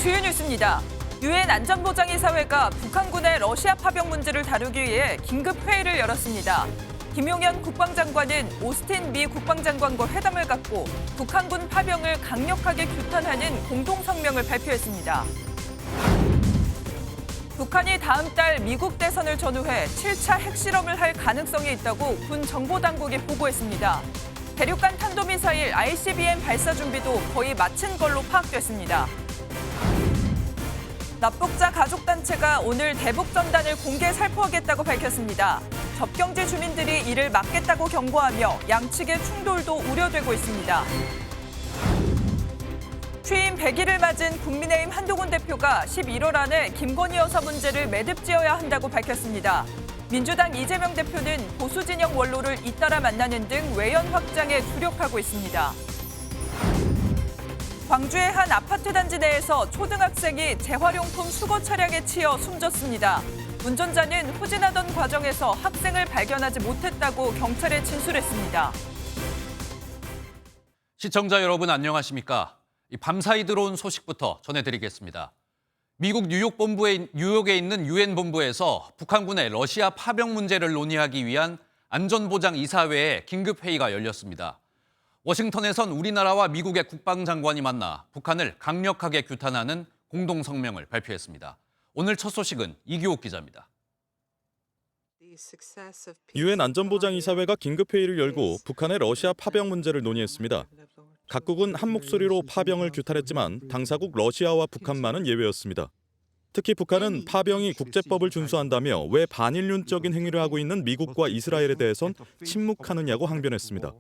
주요 뉴스입니다. 유엔 안전보장이사회가 북한군의 러시아 파병 문제를 다루기 위해 긴급 회의를 열었습니다. 김용현 국방장관은 오스틴 미 국방장관과 회담을 갖고 북한군 파병을 강력하게 규탄하는 공동성명을 발표했습니다. 북한이 다음 달 미국 대선을 전후해 7차 핵실험을 할 가능성이 있다고 군 정보당국이 보고했습니다. 대륙간 탄도미사일 ICBM 발사 준비도 거의 마친 걸로 파악됐습니다. 납북자 가족단체가 오늘 대북 전단을 공개 살포하겠다고 밝혔습니다. 접경지 주민들이 이를 막겠다고 경고하며 양측의 충돌도 우려되고 있습니다. 취임 100일을 맞은 국민의힘 한동훈 대표가 11월 안에 김건희 여사 문제를 매듭지어야 한다고 밝혔습니다. 민주당 이재명 대표는 보수 진영 원로를 잇따라 만나는 등 외연 확장에 주력하고 있습니다. 광주의 한 아파트 단지 내에서 초등학생이 재활용품 수거 차량에 치여 숨졌습니다. 운전자는 후진하던 과정에서 학생을 발견하지 못했다고 경찰에 진술했습니다. 시청자 여러분 안녕하십니까? 밤사이 들어온 소식부터 전해드리겠습니다. 미국 뉴욕에 있는 유엔 본부에서 북한군의 러시아 파병 문제를 논의하기 위한 안전보장이사회의 긴급 회의가 열렸습니다. 워싱턴에선 우리나라와 미국의 국방장관이 만나 북한을 강력하게 규탄하는 공동성명을 발표했습니다. 오늘 첫 소식은 이규옥 기자입니다. 유엔 안전보장이사회가 긴급회의를 열고 북한의 러시아 파병 문제를 논의했습니다. 각국은 한 목소리로 파병을 규탄했지만 당사국 러시아와 북한만은 예외였습니다. 특히 북한은 파병이 국제법을 준수한다며 왜 반인륜적인 행위를 하고 있는 미국과 이스라엘에 대해선 침묵하느냐고 항변했습니다.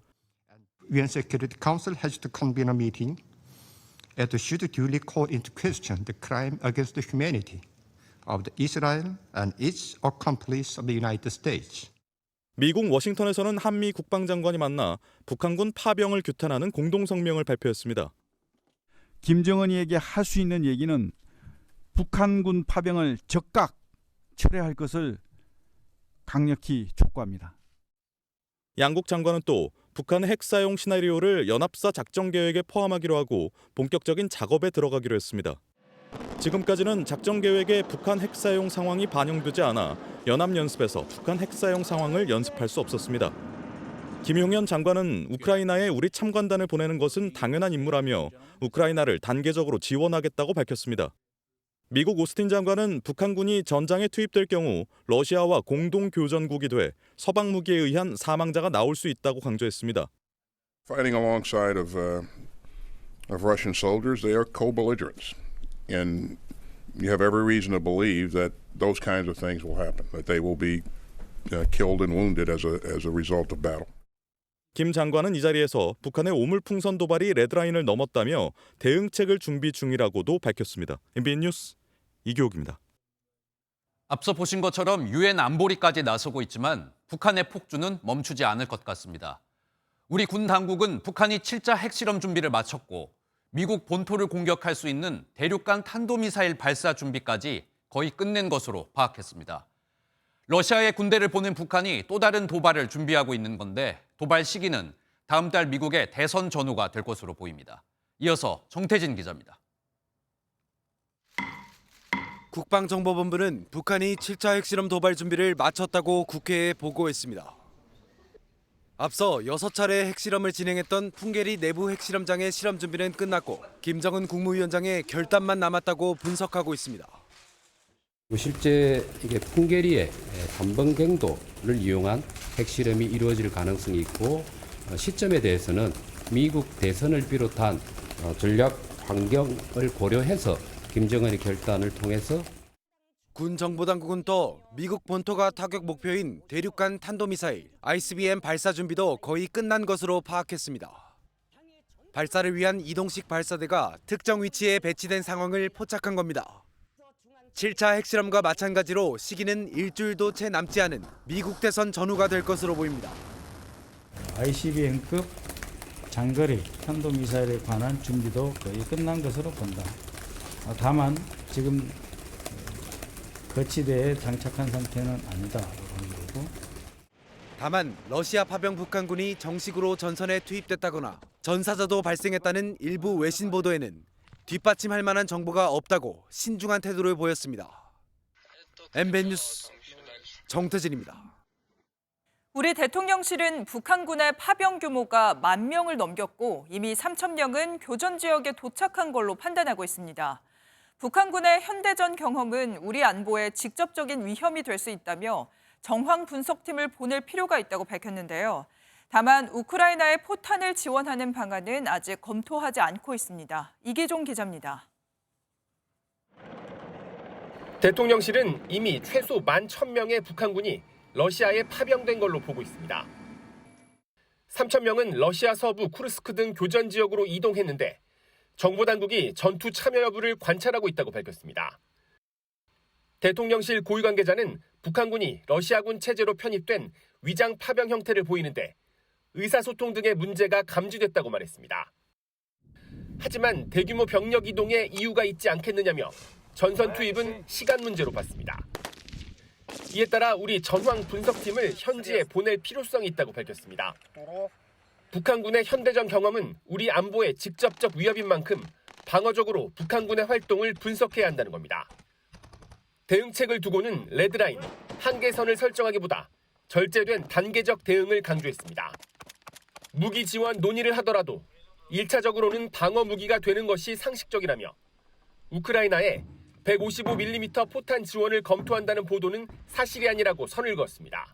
UN Security Council has to convene a meeting and should duly call into question the crime against the humanity of Israel and its accomplice of the United States. 미국 워싱턴에서는 한미 국방장관이 만나 북한군 파병을 규탄하는 공동성명을 발표했습니다. 김정은이에게 할 수 있는 얘기는 북한군 파병을 즉각 철회할 것을 강력히 촉구합니다. 양국 장관은 또 북한의 핵 사용 시나리오를 연합사 작전 계획에 포함하기로 하고 본격적인 작업에 들어가기로 했습니다. 지금까지는 작전 계획에 북한 핵 사용 상황이 반영되지 않아 연합연습에서 북한 핵 사용 상황을 연습할 수 없었습니다. 김용현 장관은 우크라이나에 우리 참관단을 보내는 것은 당연한 임무라며 우크라이나를 단계적으로 지원하겠다고 밝혔습니다. 미국 오스틴 장관은 북한군이 전장에 투입될 경우 러시아와 공동 교전국이 돼 서방 무기에 의한 사망자가 나올 수 있다고 강조했습니다. Fighting alongside of Russian soldiers, they are co-belligerents, and you have every reason to believe that those kinds of things will happen, that they will be killed and wounded as a result of battle. 김 장관은 이 자리에서 북한의 오물풍선 도발이 레드라인을 넘었다며 대응책을 준비 중이라고도 밝혔습니다. MBN 뉴스 이규옥입니다. 앞서 보신 것처럼 유엔 안보리까지 나서고 있지만 북한의 폭주는 멈추지 않을 것 같습니다. 우리 군 당국은 북한이 7차 핵실험 준비를 마쳤고 미국 본토를 공격할 수 있는 대륙간 탄도미사일 발사 준비까지 거의 끝낸 것으로 파악했습니다. 러시아에 군대를 보낸 북한이 또 다른 도발을 준비하고 있는 건데 도발 시기는 다음 달 미국의 대선 전후가 될 것으로 보입니다. 이어서 정태진 기자입니다. 국방정보본부는 북한이 7차 핵실험 도발 준비를 마쳤다고 국회에 보고했습니다. 앞서 6차례 핵실험을 진행했던 풍계리 내부 핵실험장의 실험 준비는 끝났고 김정은 국무위원장의 결단만 남았다고 분석하고 있습니다. 실제 이게 풍계리의 삼번경도를 이용한 핵실험이 이루어질 가능성이 있고 시점에 대해서는 미국 대선을 비롯한 전략 환경을 고려해서 김정은의 결단을 통해서 군 정보당국은 또 미국 본토가 타격 목표인 대륙간 탄도미사일 ICBM 발사 준비도 거의 끝난 것으로 파악했습니다. 발사를 위한 이동식 발사대가 특정 위치에 배치된 상황을 포착한 겁니다. 7차 핵실험과 마찬가지로 시기는 일주일도 채 남지 않은 미국 대선 전후가 될 것으로 보입니다. ICBM급 장거리 탄도미사일에 관한 준비도 거의 끝난 것으로 본다. 다만 지금 거치대에 장착한 상태는 아니다. 다만 러시아 파병 북한군이 정식으로 전선에 투입됐다거나 전사자도 발생했다는 일부 외신 보도에는 뒷받침할 만한 정보가 없다고 신중한 태도를 보였습니다. MBN 뉴스 정태진입니다. 우리 대통령실은 북한군의 파병 규모가 10,000명을 넘겼고 이미 3,000명은 교전 지역에 도착한 걸로 판단하고 있습니다. 북한군의 현대전 경험은 우리 안보에 직접적인 위험이 될 수 있다며 정황 분석팀을 보낼 필요가 있다고 밝혔는데요. 다만 우크라이나에 포탄을 지원하는 방안은 아직 검토하지 않고 있습니다. 이기종 기자입니다. 대통령실은 이미 최소 11,000명의 북한군이 러시아에 파병된 걸로 보고 있습니다. 3,000명은 러시아 서부 쿠르스크 등 교전 지역으로 이동했는데 정보당국이 전투 참여 여부를 관찰하고 있다고 밝혔습니다. 대통령실 고위 관계자는 북한군이 러시아군 체제로 편입된 위장 파병 형태를 보이는데 의사소통 등의 문제가 감지됐다고 말했습니다. 하지만 대규모 병력 이동에 이유가 있지 않겠느냐며 전선 투입은 시간 문제로 봤습니다. 이에 따라 우리 전황 분석팀을 현지에 보낼 필요성이 있다고 밝혔습니다. 북한군의 현대전 경험은 우리 안보에 직접적 위협인 만큼 방어적으로 북한군의 활동을 분석해야 한다는 겁니다. 대응책을 두고는 레드라인, 한계선을 설정하기보다 절제된 단계적 대응을 강조했습니다. 무기 지원 논의를 하더라도 1차적으로는 방어 무기가 되는 것이 상식적이라며 우크라이나에 155mm 포탄 지원을 검토한다는 보도는 사실이 아니라고 선을 그었습니다.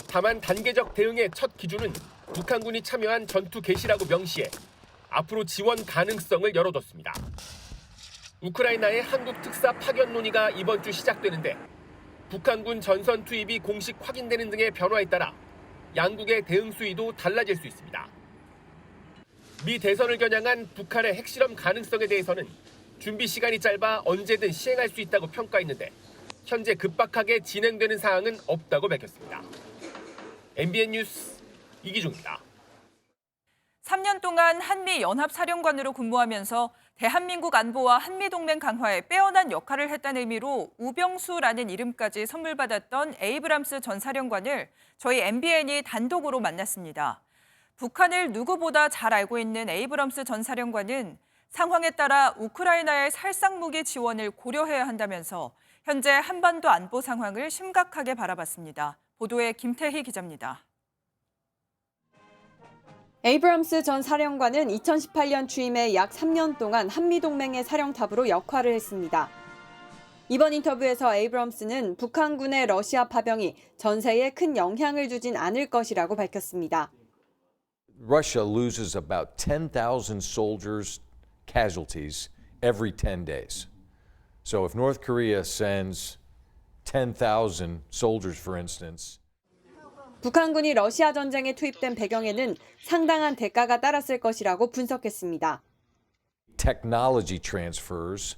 다만 단계적 대응의 첫 기준은 북한군이 참여한 전투 개시라고 명시해 앞으로 지원 가능성을 열어뒀습니다. 우크라이나의 한국 특사 파견 논의가 이번 주 시작되는데 북한군 전선 투입이 공식 확인되는 등의 변화에 따라 양국의 대응 수위도 달라질 수 있습니다. 미 대선을 겨냥한 북한의 핵실험 가능성에 대해서는 준비 시간이 짧아 언제든 시행할 수 있다고 평가했는데 현재 급박하게 진행되는 사항은 없다고 밝혔습니다. MBN 뉴스 이기종입니다. 3년 동안 한미연합사령관으로 근무하면서 대한민국 안보와 한미동맹 강화에 빼어난 역할을 했다는 의미로 우병수라는 이름까지 선물받았던 에이브람스 전 사령관을 저희 MBN이 단독으로 만났습니다. 북한을 누구보다 잘 알고 있는 에이브람스 전 사령관은 상황에 따라 우크라이나의 살상무기 지원을 고려해야 한다면서 현재 한반도 안보 상황을 심각하게 바라봤습니다. 보도에 김태희 기자입니다. 에이브람스 전 사령관은 2018년 취임해 약 3년 동안 한미동맹의 사령탑으로 역할을 했습니다. 이번 인터뷰에서 에이브람스는 북한군의 러시아 파병이 전세에 큰 영향을 주진 않을 것이라고 밝혔습니다. Russia loses about 10,000 soldiers casualties every 10 days. So if North Korea sends 10,000 soldiers, for instance, 북한군이 러시아 전쟁에 투입된 배경에는 상당한 대가가 따랐을 것이라고 분석했습니다. technology transfers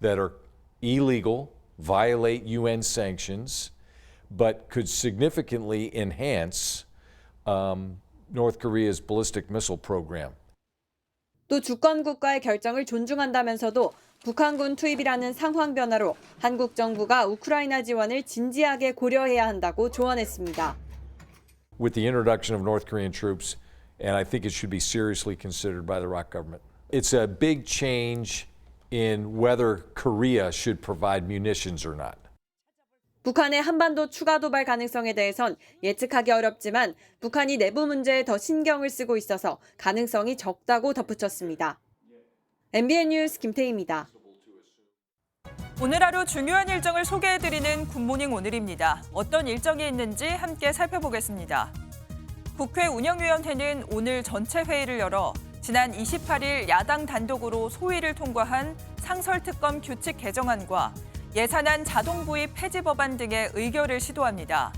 that are illegal, violate UN sanctions, but could significantly enhance North Korea's ballistic missile program. 또 주권 국가의 결정을 존중한다면서도 북한군 투입이라는 상황 변화로 한국 정부가 우크라이나 지원을 진지하게 고려해야 한다고 조언했습니다. With the introduction of North Korean troops, and I think it should be seriously considered by the Iraq government. It's a big change in whether Korea should provide munitions or not. 북한의 한반도 추가 도발 가능성에 대해선 예측하기 어렵지만 북한이 내부 문제에 더 신경을 쓰고 있어서 가능성이 적다고 덧붙였습니다. MBN 뉴스 김태희입니다. 오늘 하루 중요한 일정을 소개해드리는 굿모닝 오늘입니다. 어떤 일정이 있는지 함께 살펴보겠습니다. 국회 운영위원회는 오늘 전체 회의를 열어 지난 28일 야당 단독으로 소위를 통과한 상설특검 규칙 개정안과 예산안 자동부의 폐지 법안 등의 의결을 시도합니다.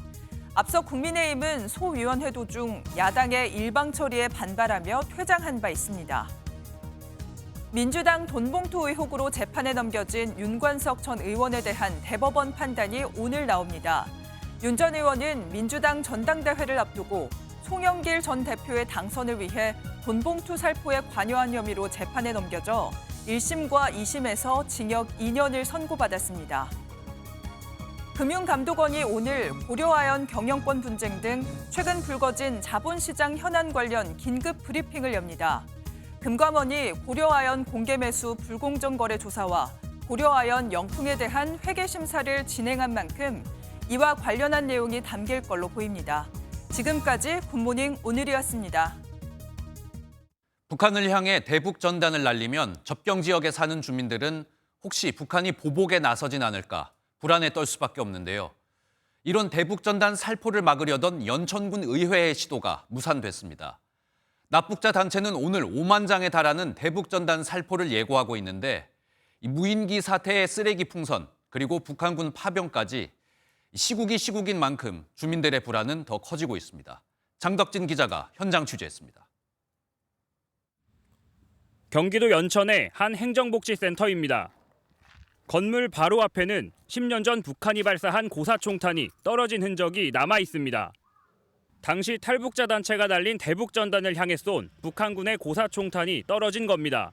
앞서 국민의힘은 소위원회 도중 야당의 일방 처리에 반발하며 퇴장한 바 있습니다. 민주당 돈봉투 의혹으로 재판에 넘겨진 윤관석 전 의원에 대한 대법원 판단이 오늘 나옵니다. 윤 전 의원은 민주당 전당대회를 앞두고 송영길 전 대표의 당선을 위해 돈봉투 살포에 관여한 혐의로 재판에 넘겨져 1심과 2심에서 징역 2년을 선고받았습니다. 금융감독원이 오늘 고려아연 경영권 분쟁 등 최근 불거진 자본시장 현안 관련 긴급 브리핑을 엽니다. 금감원이 고려아연 공개 매수 불공정 거래 조사와 고려아연 영풍에 대한 회계 심사를 진행한 만큼 이와 관련한 내용이 담길 걸로 보입니다. 지금까지 굿모닝 오늘이었습니다. 북한을 향해 대북 전단을 날리면 접경 지역에 사는 주민들은 혹시 북한이 보복에 나서진 않을까 불안에 떨 수밖에 없는데요. 이런 대북 전단 살포를 막으려던 연천군 의회의 시도가 무산됐습니다. 납북자 단체는 오늘 5만 장에 달하는 대북 전단 살포를 예고하고 있는데 이 무인기 사태의 쓰레기 풍선 그리고 북한군 파병까지 시국인 만큼 주민들의 불안은 더 커지고 있습니다. 장덕진 기자가 현장 취재했습니다. 경기도 연천의 한 행정복지센터입니다. 건물 바로 앞에는 10년 전 북한이 발사한 고사총탄이 떨어진 흔적이 남아 있습니다. 당시 탈북자 단체가 날린 대북전단을 향해 쏜 북한군의 고사총탄이 떨어진 겁니다.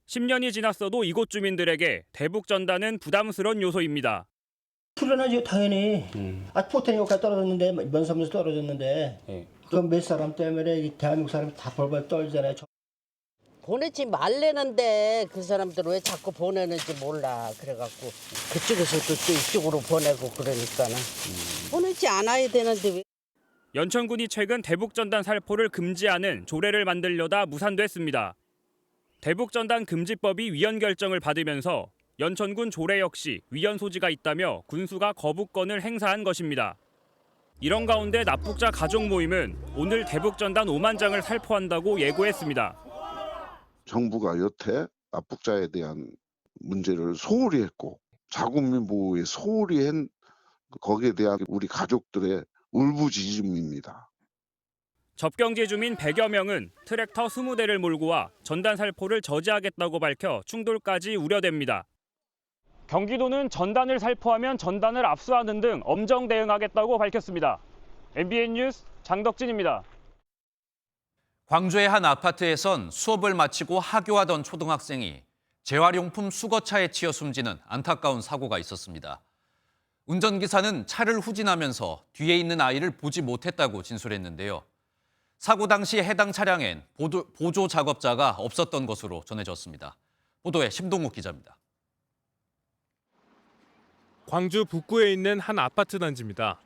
10년이 지났어도 이곳 주민들에게 대북전단은 부담스러운 요소입니다. 불안하죠, 당연히. 포탄이 여기까지 떨어졌는데, 면사무소 떨어졌는데, 그럼 몇 사람 때문에 대한민국 사람이 다 벌벌 떨잖아요. 보내지 말래는데 그 사람들은 왜 자꾸 보내는지 몰라. 그래갖고 그쪽에서도 또 이쪽으로 보내고 그러니까는 보내지 않아야 되는데 왜. 연천군이 최근 대북전단 살포를 금지하는 조례를 만들려다 무산됐습니다. 대북전단 금지법이 위헌 결정을 받으면서 연천군 조례 역시 위헌 소지가 있다며 군수가 거부권을 행사한 것입니다. 이런 가운데 납북자 가족 모임은 오늘 대북전단 5만 장을 살포한다고 예고했습니다. 정부가 여태 납북자에 대한 문제를 소홀히 했고 자국민 보호에 소홀히 한 거기에 대한 우리 가족들의 울부짖음입니다. 접경지 주민 100여 명은 트랙터 20대를 몰고 와 전단 살포를 저지하겠다고 밝혀 충돌까지 우려됩니다. 경기도는 전단을 살포하면 전단을 압수하는 등 엄정 대응하겠다고 밝혔습니다. MBN 뉴스 장덕진입니다. 광주의 한 아파트에선 수업을 마치고 하교하던 초등학생이 재활용품 수거차에 치여 숨지는 안타까운 사고가 있었습니다. 운전기사는 차를 후진하면서 뒤에 있는 아이를 보지 못했다고 진술했는데요. 사고 당시 해당 차량엔 보조 작업자가 없었던 것으로 전해졌습니다. 보도에 심동욱 기자입니다. 광주 북구에 있는 한 아파트 단지입니다.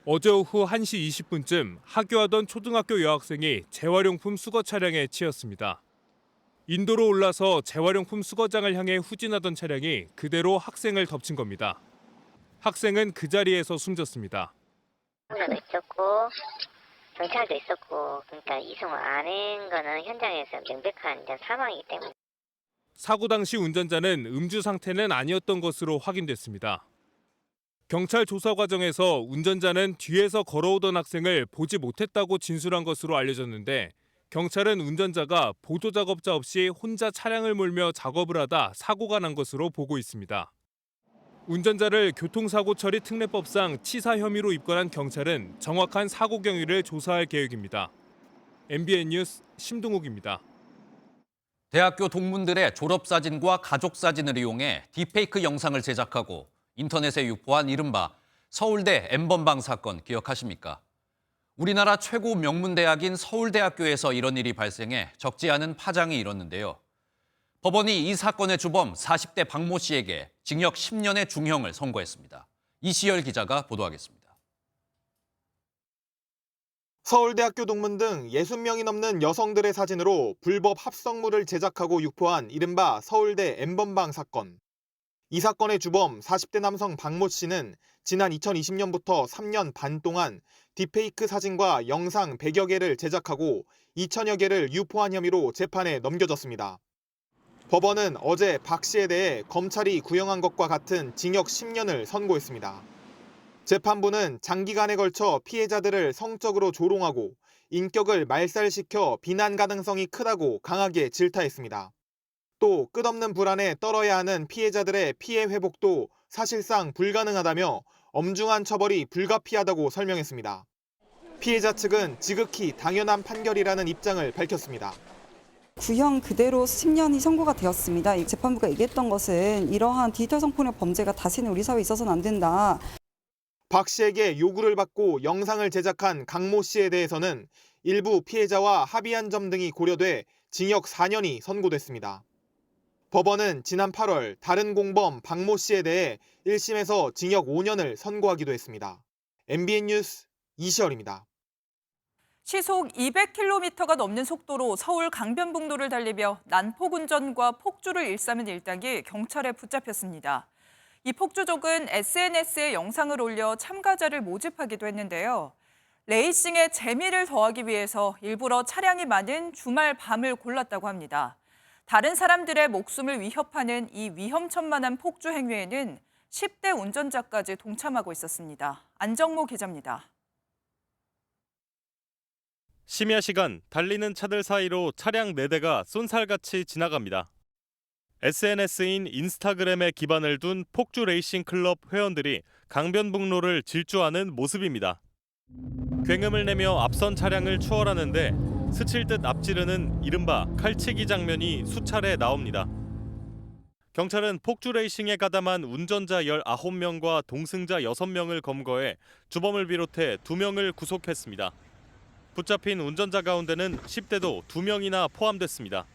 어제 오후 1시 20분쯤 하교하던 초등학교 여학생이 재활용품 수거 차량에 치였습니다. 인도로 올라서 재활용품 수거장을 향해 후진하던 차량이 그대로 학생을 덮친 겁니다. 학생은 그 자리에서 숨졌습니다. 도 있었고 경찰도 있었고 그러니까 이송 안 한 거는 현장에서 명백한 사망이기 때문에. 사고 당시 운전자는 음주 상태는 아니었던 것으로 확인됐습니다. 경찰 조사 과정에서 운전자는 뒤에서 걸어오던 학생을 보지 못했다고 진술한 것으로 알려졌는데 경찰은 운전자가 보조 작업자 없이 혼자 차량을 몰며 작업을 하다 사고가 난 것으로 보고 있습니다. 운전자를 교통사고 처리 특례법상 치사 혐의로 입건한 경찰은 정확한 사고 경위를 조사할 계획입니다. MBN 뉴스 심동욱입니다. 대학교 동문들의 졸업사진과 가족사진을 이용해 딥페이크 영상을 제작하고 인터넷에 유포한 이른바 서울대 N번방 사건 기억하십니까? 우리나라 최고 명문대학인 서울대학교에서 이런 일이 발생해 적지 않은 파장이 일었는데요. 법원이 이 사건의 주범 40대 박모 씨에게 징역 10년의 중형을 선고했습니다. 이시열 기자가 보도하겠습니다. 서울대학교 동문 등 60명이 넘는 여성들의 사진으로 불법 합성물을 제작하고 유포한 이른바 서울대 N번방 사건. 이 사건의 주범 40대 남성 박모 씨는 지난 2020년부터 3년 반 동안 딥페이크 사진과 영상 100여 개를 제작하고 2천여 개를 유포한 혐의로 재판에 넘겨졌습니다. 법원은 어제 박 씨에 대해 검찰이 구형한 것과 같은 징역 10년을 선고했습니다. 재판부는 장기간에 걸쳐 피해자들을 성적으로 조롱하고 인격을 말살시켜 비난 가능성이 크다고 강하게 질타했습니다. 또 끝없는 불안에 떨어야 하는 피해자들의 피해 회복도 사실상 불가능하다며 엄중한 처벌이 불가피하다고 설명했습니다. 피해자 측은 지극히 당연한 판결이라는 입장을 밝혔습니다. 구형 그대로 10년이 선고가 되었습니다. 재판부가 얘기했던 것은 이러한 디지털 성폭력 범죄가 다시는 우리 사회에 있어서는 안 된다. 박 씨에게 요구를 받고 영상을 제작한 강모 씨에 대해서는 일부 피해자와 합의한 점 등이 고려돼 징역 4년이 선고됐습니다. 법원은 지난 8월 다른 공범 박모 씨에 대해 1심에서 징역 5년을 선고하기도 했습니다. MBN 뉴스 이시열입니다. 시속 200km가 넘는 속도로 서울 강변북로를 달리며 난폭 운전과 폭주를 일삼은 일당이 경찰에 붙잡혔습니다. 이 폭주족은 SNS에 영상을 올려 참가자를 모집하기도 했는데요. 레이싱에 재미를 더하기 위해서 일부러 차량이 많은 주말 밤을 골랐다고 합니다. 다른 사람들의 목숨을 위협하는 이 위험천만한 폭주 행위에는 10대 운전자까지 동참하고 있었습니다. 안정모 기자입니다. 심야 시간 달리는 차들 사이로 차량 4대가 쏜살같이 지나갑니다. SNS인 인스타그램에 기반을 둔 폭주 레이싱 클럽 회원들이 강변북로를 질주하는 모습입니다. 굉음을 내며 앞선 차량을 추월하는데 스칠 듯 앞지르는 이른바 칼치기 장면이 수차례 나옵니다. 경찰은 폭주 레이싱에 가담한 운전자 19명과 동승자 6명을 검거해 주범을 비롯해 2명을 구속했습니다. 붙잡힌 운전자 가운데는 10대도 2명이나 포함됐습니다.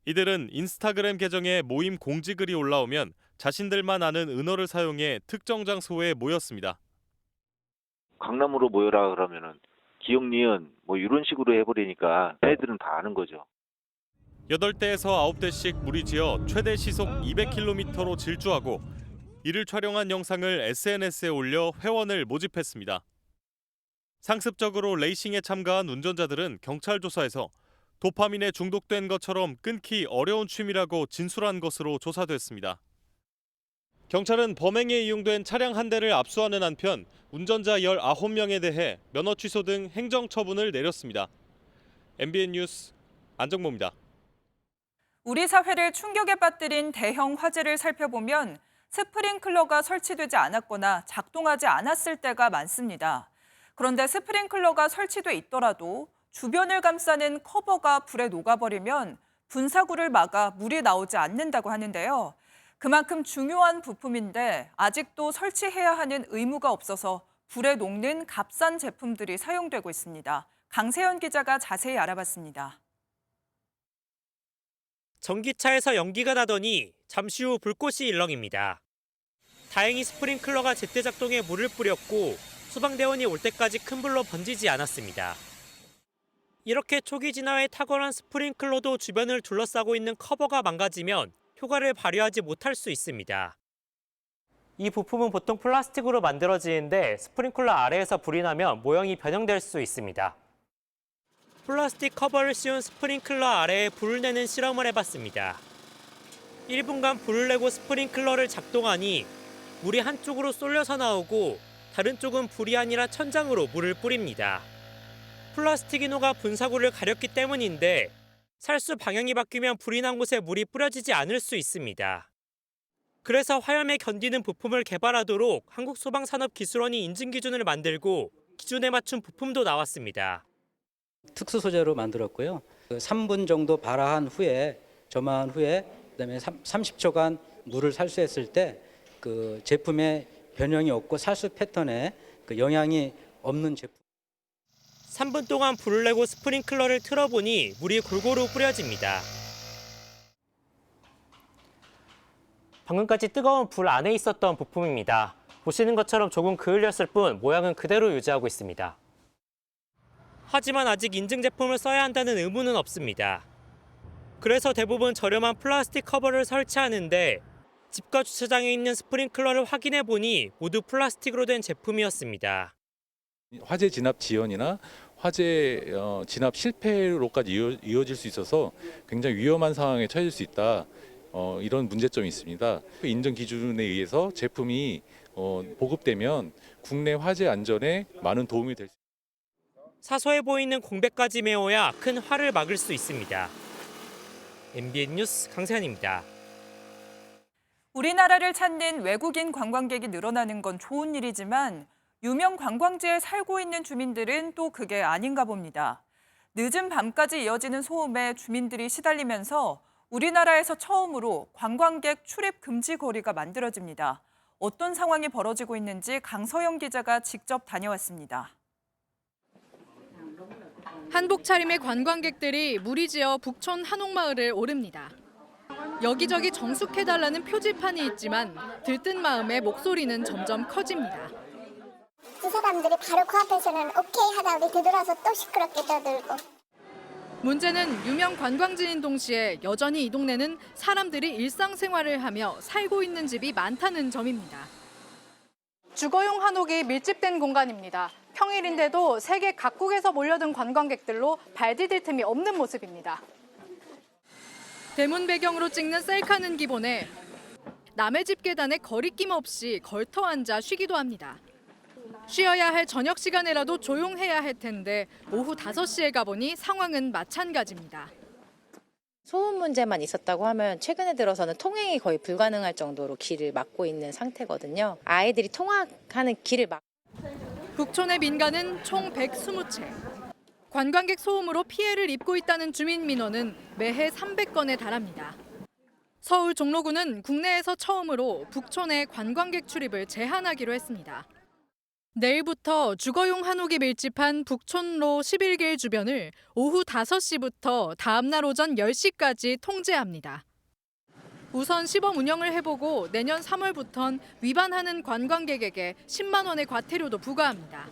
이들은 인스타그램 계정에 모임 공지글이 올라오면 자신들만 아는 은어를 사용해 특정 장소에 모였습니다. 강남으로 모여라 그러면은 기억, 니은 뭐 이런 식으로 해버리니까 애들은 다 아는 거죠. 8대에서 9대씩 무리지어 최대 시속 200km로 질주하고 이를 촬영한 영상을 SNS에 올려 회원을 모집했습니다. 상습적으로 레이싱에 참가한 운전자들은 경찰 조사에서 도파민에 중독된 것처럼 끊기 어려운 취미라고 진술한 것으로 조사됐습니다. 경찰은 범행에 이용된 차량 한 대를 압수하는 한편 운전자 19명에 대해 면허 취소 등 행정처분을 내렸습니다. MBN 뉴스 안정모입니다. 우리 사회를 충격에 빠뜨린 대형 화재를 살펴보면 스프링클러가 설치되지 않았거나 작동하지 않았을 때가 많습니다. 그런데 스프링클러가 설치돼 있더라도 주변을 감싸는 커버가 불에 녹아버리면 분사구를 막아 물이 나오지 않는다고 하는데요. 그만큼 중요한 부품인데 아직도 설치해야 하는 의무가 없어서 불에 녹는 값싼 제품들이 사용되고 있습니다. 강세현 기자가 자세히 알아봤습니다. 전기차에서 연기가 나더니 잠시 후 불꽃이 일렁입니다. 다행히 스프링클러가 제때 작동해 물을 뿌렸고 소방대원이 올 때까지 큰 불로 번지지 않았습니다. 이렇게 초기 진화에 탁월한 스프링클러도 주변을 둘러싸고 있는 커버가 망가지면 효과를 발휘하지 못할 수 있습니다. 이 부품은 보통 플라스틱으로 만들어지는데 스프링클러 아래에서 불이 나면 모형이 변형될 수 있습니다. 플라스틱 커버를 씌운 스프링클러 아래에 불을 내는 실험을 해봤습니다. 1분간 불을 내고 스프링클러를 작동하니 물이 한쪽으로 쏠려서 나오고 다른 쪽은 불이 아니라 천장으로 물을 뿌립니다. 플라스틱이 녹아 분사구를 가렸기 때문인데 살수 방향이 바뀌면 불이 난 곳에 물이 뿌려지지 않을 수 있습니다. 그래서 화염에 견디는 부품을 개발하도록 한국소방산업기술원이 인증 기준을 만들고 기준에 맞춘 부품도 나왔습니다. 특수 소재로 만들었고요. 3분 정도 발화한 후에 점화한 후에 그다음에 30초간 물을 살수했을 때 그 제품의 변형이 없고 살수 패턴에 그 영향이 없는 제품. 3분 동안 불을 내고 스프링클러를 틀어보니 물이 골고루 뿌려집니다. 방금까지 뜨거운 불 안에 있었던 부품입니다. 보시는 것처럼 조금 그을렸을 뿐 모양은 그대로 유지하고 있습니다. 하지만 아직 인증 제품을 써야 한다는 의무는 없습니다. 그래서 대부분 저렴한 플라스틱 커버를 설치하는데 집과 주차장에 있는 스프링클러를 확인해 보니 모두 플라스틱으로 된 제품이었습니다. 화재 진압 지연이나 화재 진압 실패로까지 이어질 수 있어서 굉장히 위험한 상황에 처해질 수 있다. 이런 문제점이 있습니다. 인증 기준에 의해서 제품이 보급되면 국내 화재 안전에 많은 도움이 될 수 있습니다. 사소해 보이는 공백까지 메워야 큰 화를 막을 수 있습니다. MBN 뉴스 강세현입니다. 우리나라를 찾는 외국인 관광객이 늘어나는 건 좋은 일이지만 유명 관광지에 살고 있는 주민들은 또 그게 아닌가 봅니다. 늦은 밤까지 이어지는 소음에 주민들이 시달리면서 우리나라에서 처음으로 관광객 출입 금지 거리가 만들어집니다. 어떤 상황이 벌어지고 있는지 강서영 기자가 직접 다녀왔습니다. 한복 차림의 관광객들이 무리지어 북촌 한옥마을을 오릅니다. 여기저기 정숙해달라는 표지판이 있지만 들뜬 마음에 목소리는 점점 커집니다. 그 사람들이 바로 코앞에서는 오케이 하다 우리 되돌아서 또 시끄럽게 떠들고. 문제는 유명 관광지인 동시에 여전히 이 동네는 사람들이 일상생활을 하며 살고 있는 집이 많다는 점입니다. 주거용 한옥이 밀집된 공간입니다. 평일인데도 세계 각국에서 몰려든 관광객들로 발 디딜 틈이 없는 모습입니다. 대문 배경으로 찍는 셀카는 기본에 남의 집 계단에 거리낌 없이 걸터 앉아 쉬기도 합니다. 쉬어야 할 저녁 시간에라도 조용해야 할 텐데 오후 5시에 가보니 상황은 마찬가지입니다. 소음 문제만 있었다고 하면 최근에 들어서는 통행이 거의 불가능할 정도로 길을 막고 있는 상태거든요. 아이들이 통학하는 길을 북촌의 민가는 총 120채. 관광객 소음으로 피해를 입고 있다는 주민 민원은 매해 300건에 달합니다. 서울 종로구는 국내에서 처음으로 북촌의 관광객 출입을 제한하기로 했습니다. 내일부터 주거용 한옥이 밀집한 북촌로 11개 주변을 오후 5시부터 다음날 오전 10시까지 통제합니다. 우선 시범 운영을 해보고 내년 3월부턴 위반하는 관광객에게 10만 원의 과태료도 부과합니다.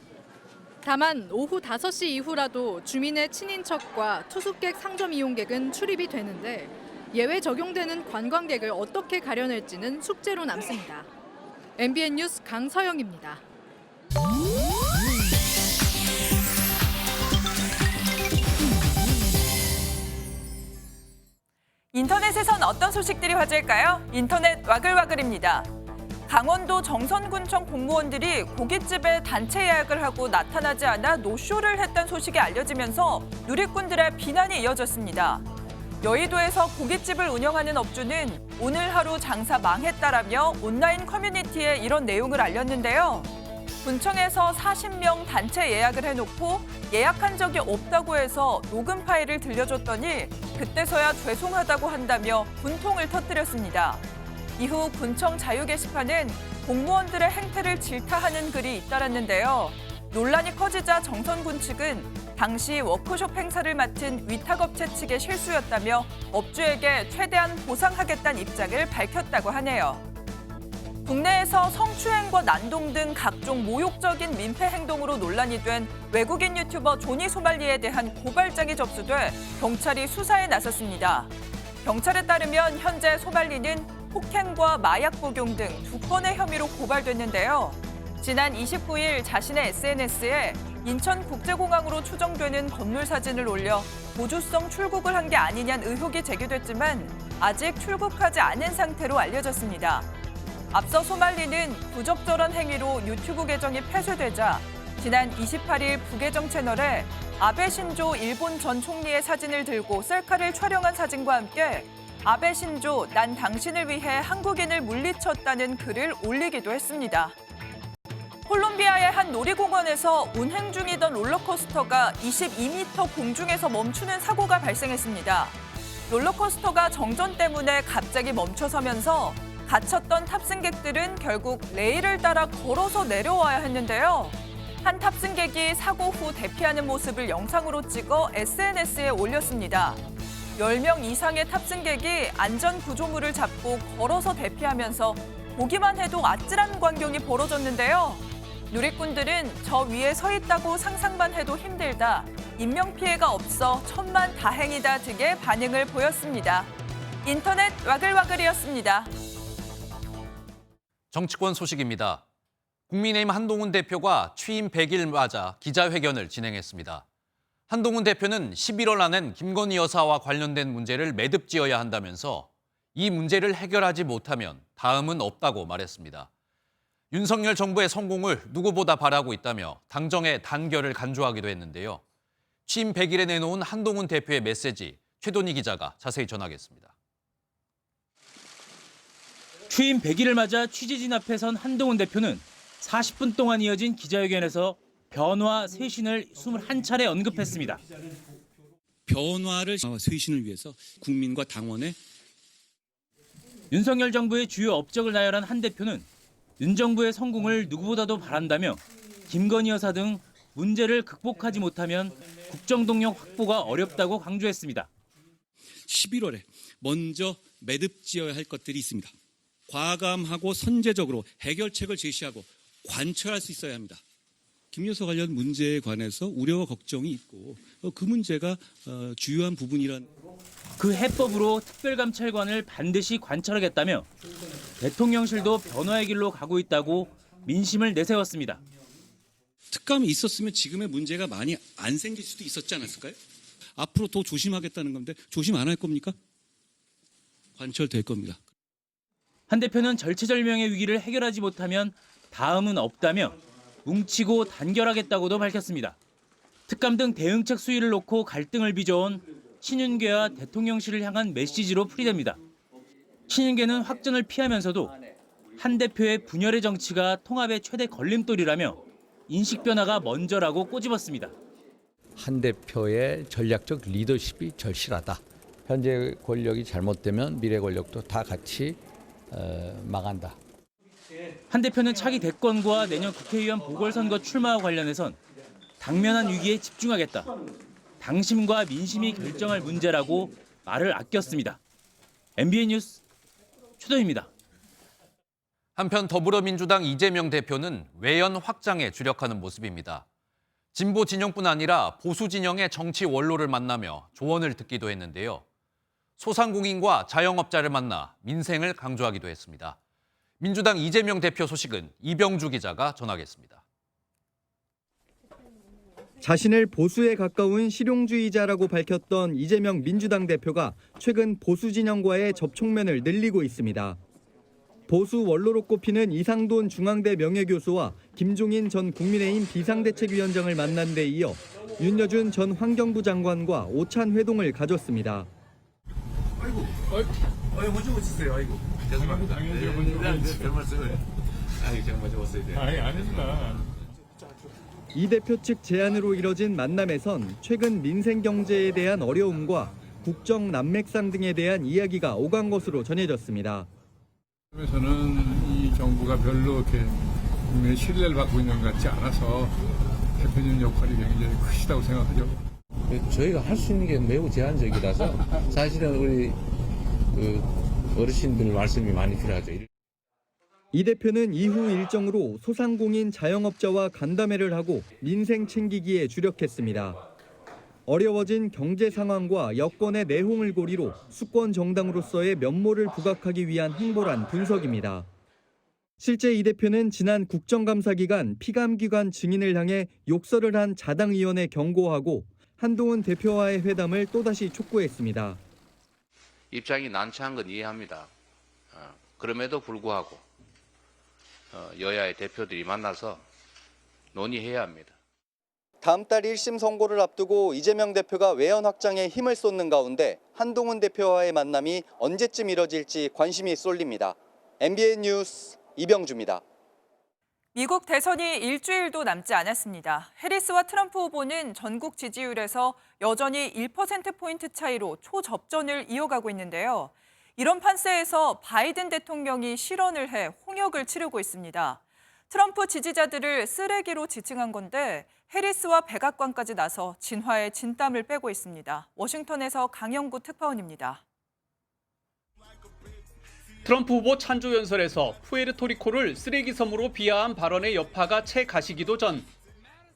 다만 오후 5시 이후라도 주민의 친인척과 투숙객 상점 이용객은 출입이 되는데 예외 적용되는 관광객을 어떻게 가려낼지는 숙제로 남습니다. MBN 뉴스 강서영입니다. 인터넷에선 어떤 소식들이 화제일까요? 인터넷 와글와글입니다. 강원도 정선군청 공무원들이 고깃집에 단체 예약을 하고 나타나지 않아 노쇼를 했다는 소식이 알려지면서 누리꾼들의 비난이 이어졌습니다. 여의도에서 고깃집을 운영하는 업주는 오늘 하루 장사 망했다라며 온라인 커뮤니티에 이런 내용을 알렸는데요. 군청에서 40명 단체 예약을 해놓고 예약한 적이 없다고 해서 녹음 파일을 들려줬더니 그때서야 죄송하다고 한다며 분통을 터뜨렸습니다. 이후 군청 자유 게시판은 공무원들의 행태를 질타하는 글이 잇따랐는데요. 논란이 커지자 정선군 측은 당시 워크숍 행사를 맡은 위탁업체 측의 실수였다며 업주에게 최대한 보상하겠다는 입장을 밝혔다고 하네요. 국내에서 성추행과 난동 등 각종 모욕적인 민폐 행동으로 논란이 된 외국인 유튜버 조니 소말리에 대한 고발장이 접수돼 경찰이 수사에 나섰습니다. 경찰에 따르면 현재 소말리는 폭행과 마약 복용 등 2건의 혐의로 고발됐는데요. 지난 29일 자신의 SNS에 인천국제공항으로 추정되는 건물 사진을 올려 보조성 출국을 한 게 아니냐는 의혹이 제기됐지만 아직 출국하지 않은 상태로 알려졌습니다. 앞서 소말리는 부적절한 행위로 유튜브 계정이 폐쇄되자 지난 28일 부계정 채널에 아베 신조 일본 전 총리의 사진을 들고 셀카를 촬영한 사진과 함께 아베 신조, 난 당신을 위해 한국인을 물리쳤다는 글을 올리기도 했습니다. 콜롬비아의 한 놀이공원에서 운행 중이던 롤러코스터가 22m 공중에서 멈추는 사고가 발생했습니다. 롤러코스터가 정전 때문에 갑자기 멈춰서면서 갇혔던 탑승객들은 결국 레일을 따라 걸어서 내려와야 했는데요. 한 탑승객이 사고 후 대피하는 모습을 영상으로 찍어 SNS에 올렸습니다. 10명 이상의 탑승객이 안전구조물을 잡고 걸어서 대피하면서 보기만 해도 아찔한 광경이 벌어졌는데요. 누리꾼들은 저 위에 서 있다고 상상만 해도 힘들다, 인명피해가 없어 천만다행이다 등의 반응을 보였습니다. 인터넷 와글와글이었습니다. 정치권 소식입니다. 국민의힘 한동훈 대표가 취임 100일 맞아 기자회견을 진행했습니다. 한동훈 대표는 11월 안엔 김건희 여사와 관련된 문제를 매듭지어야 한다면서 이 문제를 해결하지 못하면 다음은 없다고 말했습니다. 윤석열 정부의 성공을 누구보다 바라고 있다며 당정의 단결을 간주하기도 했는데요. 취임 100일에 내놓은 한동훈 대표의 메시지, 최돈희 기자가 자세히 전하겠습니다. 취임 100일을 맞아 취재진 앞에 선 한동훈 대표는 40분 동안 이어진 기자회견에서 변화 쇄신을 21차례 언급했습니다. 변화를 쇄신을 위해서 국민과 당원의 윤석열 정부의 주요 업적을 나열한 한 대표는 윤 정부의 성공을 누구보다도 바란다며 김건희 여사 등 문제를 극복하지 못하면 국정 동력 확보가 어렵다고 강조했습니다. 11월에 먼저 매듭지어야 할 것들이 있습니다. 과감하고 선제적으로 해결책을 제시하고 관철할 수 있어야 합니다. 김여사 관련 문제에 관해서 우려와 걱정이 있고 그 문제가 주요한 부분이란. 그 해법으로 특별감찰관을 반드시 관철하겠다며 대통령실도 변화의 길로 가고 있다고 민심을 내세웠습니다. 특감이 있었으면 지금의 문제가 많이 안 생길 수도 있었지 않았을까요? 앞으로 더 조심하겠다는 건데 조심 안 할 겁니까? 관철될 겁니다. 한 대표는 절체절명의 위기를 해결하지 못하면 다음은 없다며 뭉치고 단결하겠다고도 밝혔습니다. 특감 등 대응책 수위를 놓고 갈등을 빚어온 친윤계와 대통령실을 향한 메시지로 풀이됩니다. 친윤계는 확전을 피하면서도 한 대표의 분열의 정치가 통합의 최대 걸림돌이라며 인식 변화가 먼저라고 꼬집었습니다. 한 대표의 전략적 리더십이 절실하다. 현재 권력이 잘못되면 미래 권력도 다 같이 망한다. 한 대표는 차기 대권과 내년 국회의원 보궐선거 출마와 관련해선 당면한 위기에 집중하겠다. 당심과 민심이 결정할 문제라고 말을 아꼈습니다. MBN 뉴스 최도입니다. 한편 더불어민주당 이재명 대표는 외연 확장에 주력하는 모습입니다. 진보 진영뿐 아니라 보수 진영의 정치 원로를 만나며 조언을 듣기도 했는데요. 소상공인과 자영업자를 만나 민생을 강조하기도 했습니다. 민주당 이재명 대표 소식은 이병주 기자가 전하겠습니다. 자신을 보수에 가까운 실용주의자라고 밝혔던 이재명 민주당 대표가 최근 보수 진영과의 접촉면을 늘리고 있습니다. 보수 원로로 꼽히는 이상돈 중앙대 명예교수와 김종인 전 국민의힘 비상대책위원장을 만난 데 이어 윤여준 전 환경부 장관과 오찬 회동을 가졌습니다. 아이고, 먼저 오시세요. 아이고, 죄송합니다. 별 말씀을. 제가 먼저 왔어야 돼요. 아닙니다. 이 대표 측 제안으로 이뤄진 만남에선 최근 민생 경제에 대한 어려움과 국정 난맥상 등에 대한 이야기가 오간 것으로 전해졌습니다. 저는 이 정부가 별로 이렇게 국민의 신뢰를 받고 있는 것 같지 않아서 대표님 역할이 굉장히 크시다고 생각하죠. 저희가 할 수 있는 게 매우 제한적이라서 사실은 우리 어르신들 말씀이 많이 필요하죠. 이 대표는 이후 일정으로 소상공인 자영업자와 간담회를 하고 민생 챙기기에 주력했습니다. 어려워진 경제 상황과 여권의 내홍을 고리로 수권 정당으로서의 면모를 부각하기 위한 행보란 분석입니다. 실제 이 대표는 지난 국정감사 기간 피감기관 증인을 향해 욕설을 한 자당위원에 경고하고 한동훈 대표와의 회담을 또다시 촉구했습니다. 입장이 난처한 건 이해합니다. 그럼에도 불구하고 여야의 대표들이 만나서 논의해야 합니다. 다음 달 1심 선고를 앞두고 이재명 대표가 외연 확장에 힘을 쏟는 가운데 한동훈 대표와의 만남이 언제쯤 이뤄질지 관심이 쏠립니다. MBN 뉴스 이병주입니다. 미국 대선이 일주일도 남지 않았습니다. 해리스와 트럼프 후보는 전국 지지율에서 여전히 1%포인트 차이로 초접전을 이어가고 있는데요. 이런 판세에서 바이든 대통령이 실언을 해 홍역을 치르고 있습니다. 트럼프 지지자들을 쓰레기로 지칭한 건데 해리스와 백악관까지 나서 진화에 진땀을 빼고 있습니다. 워싱턴에서 강영구 특파원입니다. 트럼프 후보 찬조 연설에서 푸에르토리코를 쓰레기 섬으로 비하한 발언의 여파가 채 가시기도 전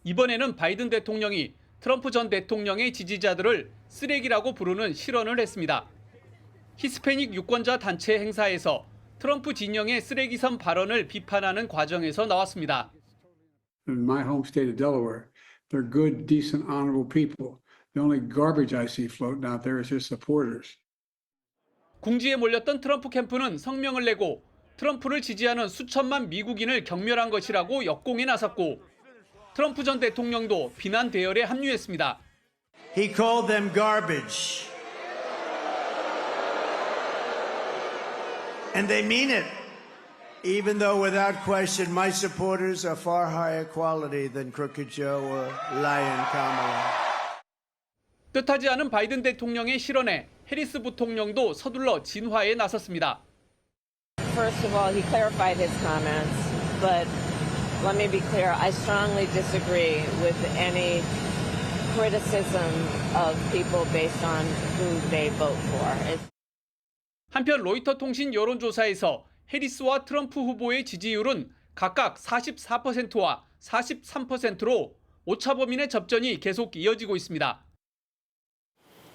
이번에는 바이든 대통령이 트럼프 전 대통령의 지지자들을 쓰레기라고 부르는 실언을 했습니다. 히스패닉 유권자 단체 행사에서 트럼프 진영의 쓰레기섬 발언을 비판하는 과정에서 나왔습니다. In my home state of Delaware, they're good, decent, honorable people. The only garbage I see floating out there is his supporters. 궁지에 몰렸던 트럼프 캠프는 성명을 내고 트럼프를 지지하는 수천만 미국인을 경멸한 것이라고 역공에 나섰고 트럼프 전 대통령도 비난 대열에 합류했습니다. He called them garbage. And they mean it. Even though without question my supporters are far higher quality than Crooked Joe or Lion Kamala. 뜻하지 않은 바이든 대통령의 실언에 해리스 부통령도 서둘러 진화에 나섰습니다. First of all, he clarified his comments, but let me be clear, I strongly disagree with any criticism of people based on who they vote for. 한편 로이터 통신 여론조사에서 해리스와 트럼프 후보의 지지율은 각각 44%와 43%로 오차범위의 접전이 계속 이어지고 있습니다.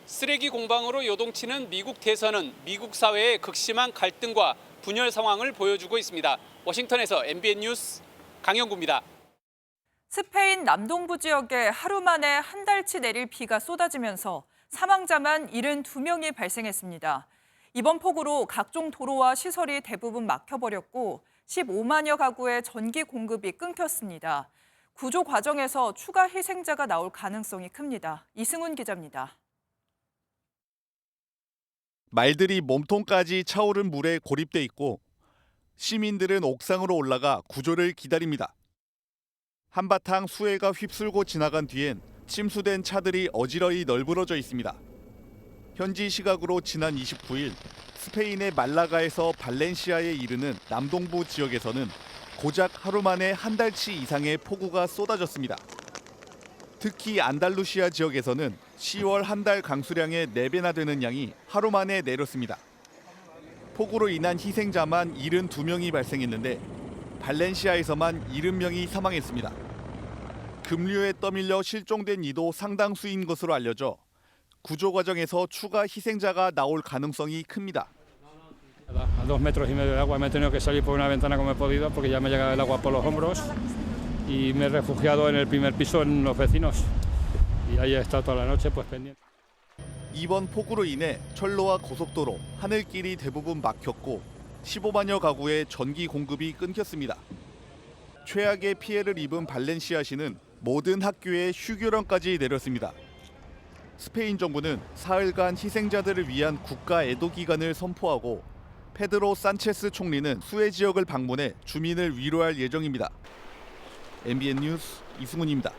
쓰레기 공방으로 요동치는 미국 대선은 미국 사회의 극심한 갈등과 분열 상황을 보여주고 있습니다. 워싱턴에서 MBN 뉴스 강영구입니다. 스페인 남동부 지역에 하루 만에 한 달치 내릴 비가 쏟아지면서 사망자만 72명이 발생했습니다. 이번 폭우로 각종 도로와 시설이 대부분 막혀버렸고 15만여 가구의 전기 공급이 끊겼습니다. 구조 과정에서 추가 희생자가 나올 가능성이 큽니다. 이승훈 기자입니다. 말들이 몸통까지 차오른 물에 고립돼 있고 시민들은 옥상으로 올라가 구조를 기다립니다. 한바탕 수해가 휩쓸고 지나간 뒤엔 침수된 차들이 어지러이 널브러져 있습니다. 현지 시각으로 지난 29일 스페인의 말라가에서 발렌시아에 이르는 남동부 지역에서는 고작 하루 만에 한 달치 이상의 폭우가 쏟아졌습니다. 특히 안달루시아 지역에서는 10월 한 달 강수량의 4배나 되는 양이 하루 만에 내렸습니다. 폭우로 인한 희생자만 72명이 발생했는데 발렌시아에서만 70명이 사망했습니다. 급류에 떠밀려 실종된 이도 상당수인 것으로 알려져 구조 과정에서 추가 희생자가 나올 가능성이 큽니다. A 2,5 metros de agua me he tenido que salir por una ventana como he podido porque ya me llegaba el agua por los hombros y me he refugiado en el primer piso en los vecinos y ahí he estado toda la noche pues pendiente. 이번 폭우로 인해 철로와 고속도로, 하늘길이 대부분 막혔고 15만여 가구의 전기 공급이 끊겼습니다. 최악의 피해를 입은 발렌시아시는 모든 학교에 휴교령까지 내렸습니다. 스페인 정부는 사흘간 희생자들을 위한 국가 애도 기간을 선포하고 페드로 산체스 총리는 수해 지역을 방문해 주민을 위로할 예정입니다. MBN 뉴스 이승훈입니다.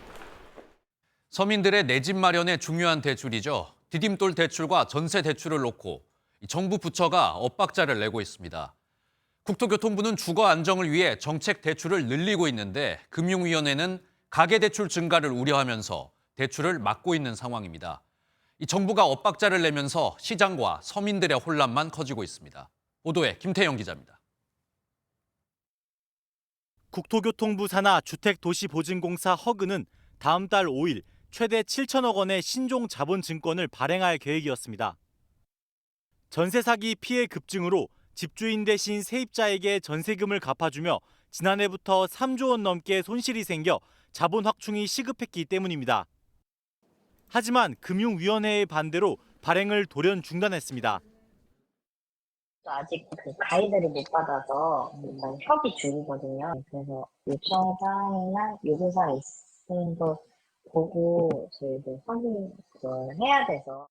서민들의 내 집 마련에 중요한 대출이죠. 디딤돌 대출과 전세 대출을 놓고 정부 부처가 엇박자를 내고 있습니다. 국토교통부는 주거 안정을 위해 정책 대출을 늘리고 있는데 금융위원회는 가계대출 증가를 우려하면서 대출을 막고 있는 상황입니다. 이 정부가 엇박자를 내면서 시장과 서민들의 혼란만 커지고 있습니다. 보도에 김태영 기자입니다. 국토교통부 산하 주택도시보증공사 허그는 다음 달 5일 최대 7천억 원의 신종 자본증권을 발행할 계획이었습니다. 전세 사기 피해 급증으로 집주인 대신 세입자에게 전세금을 갚아주며 지난해부터 3조 원 넘게 손실이 생겨 자본 확충이 시급했기 때문입니다. 하지만 금융위원회의 반대로 발행을 돌연 중단했습니다. 아직 그 가이드를 못 받아서 협의 중이거든요. 그래서 요청사항이나 요구사항 있으면 거 보고 저희도 확인을 해야 돼서.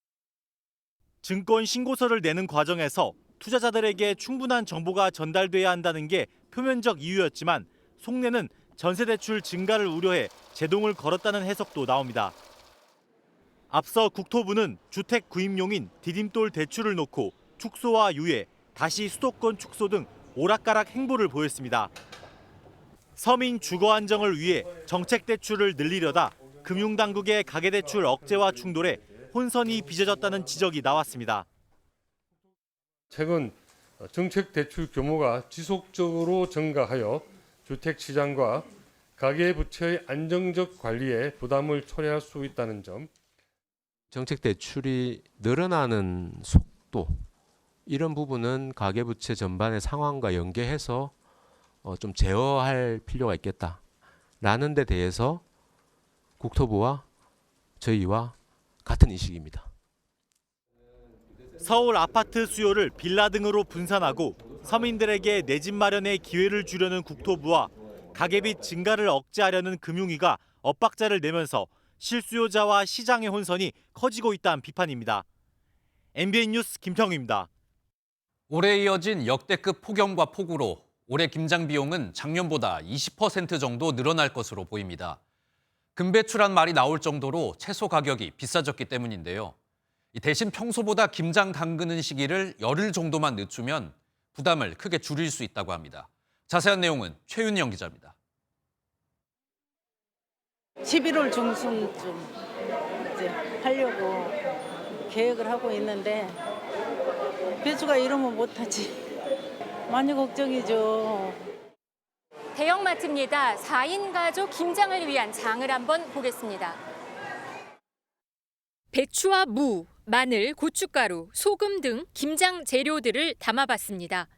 증권 신고서를 내는 과정에서 투자자들에게 충분한 정보가 전달돼야 한다는 게 표면적 이유였지만 속내는 전세대출 증가를 우려해 제동을 걸었다는 해석도 나옵니다. 앞서 국토부는 주택 구입용인 디딤돌 대출을 놓고 축소와 유예, 다시 수도권 축소 등 오락가락 행보를 보였습니다. 서민 주거 안정을 위해 정책 대출을 늘리려다 금융당국의 가계대출 억제와 충돌에 혼선이 빚어졌다는 지적이 나왔습니다. 최근 정책 대출 규모가 지속적으로 증가하여 주택 시장과 가계부채의 안정적 관리에 부담을 초래할 수 있다는 점. 정책 대출이 늘어나는 속도 이런 부분은 가계부채 전반의 상황과 연계해서 좀 제어할 필요가 있겠다라는 데 대해서 국토부와 저희와 같은 인식입니다. 서울 아파트 수요를 빌라 등으로 분산하고 서민들에게 내 집 마련의 기회를 주려는 국토부와 가계빚 증가를 억제하려는 금융위가 엇박자를 내면서 실수요자와 시장의 혼선이 커지고 있다는 비판입니다. MBN 뉴스 김평우입니다. 올해 이어진 역대급 폭염과 폭우로 올해 김장 비용은 작년보다 20% 정도 늘어날 것으로 보입니다. 금배추란 말이 나올 정도로 채소 가격이 비싸졌기 때문인데요. 대신 평소보다 김장 담그는 시기를 열흘 정도만 늦추면 부담을 크게 줄일 수 있다고 합니다. 자세한 내용은 최윤영 기자입니다. 11월 중순쯤 이제 하려고 계획을 하고 있는데 배추가 이러면 못하지. 많이 걱정이죠. 대형마트입니다. 4인 가족 김장을 위한 장을 한번 보겠습니다. 배추와 무, 마늘, 고춧가루, 소금 등 김장 재료들을 담아봤습니다.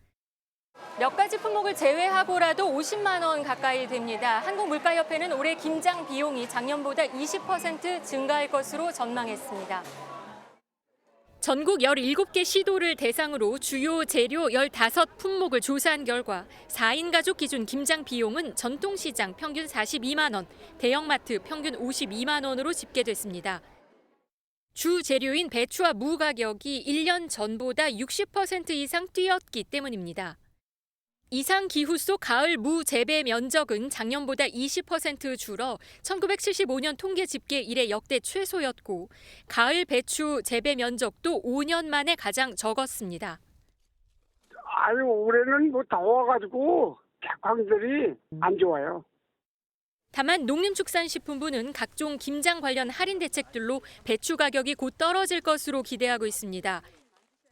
몇 가지 품목을 제외하고라도 50만 원 가까이 됩니다. 한국물가협회는 올해 김장 비용이 작년보다 20% 증가할 것으로 전망했습니다. 전국 17개 시도를 대상으로 주요 재료 15품목을 조사한 결과 4인 가족 기준 김장 비용은 전통시장 평균 42만 원, 대형마트 평균 52만 원으로 집계됐습니다. 주 재료인 배추와 무 가격이 1년 전보다 60% 이상 뛰었기 때문입니다. 이상 기후 속 가을 무 재배 면적은 작년보다 20% 줄어 1975년 통계 집계 이래 역대 최소였고 가을 배추 재배 면적도 5년 만에 가장 적었습니다. 아유, 올해는 뭐 더워가지고 객관들이 안 좋아요. 다만 농림축산식품부는 각종 김장 관련 할인 대책들로 배추 가격이 곧 떨어질 것으로 기대하고 있습니다.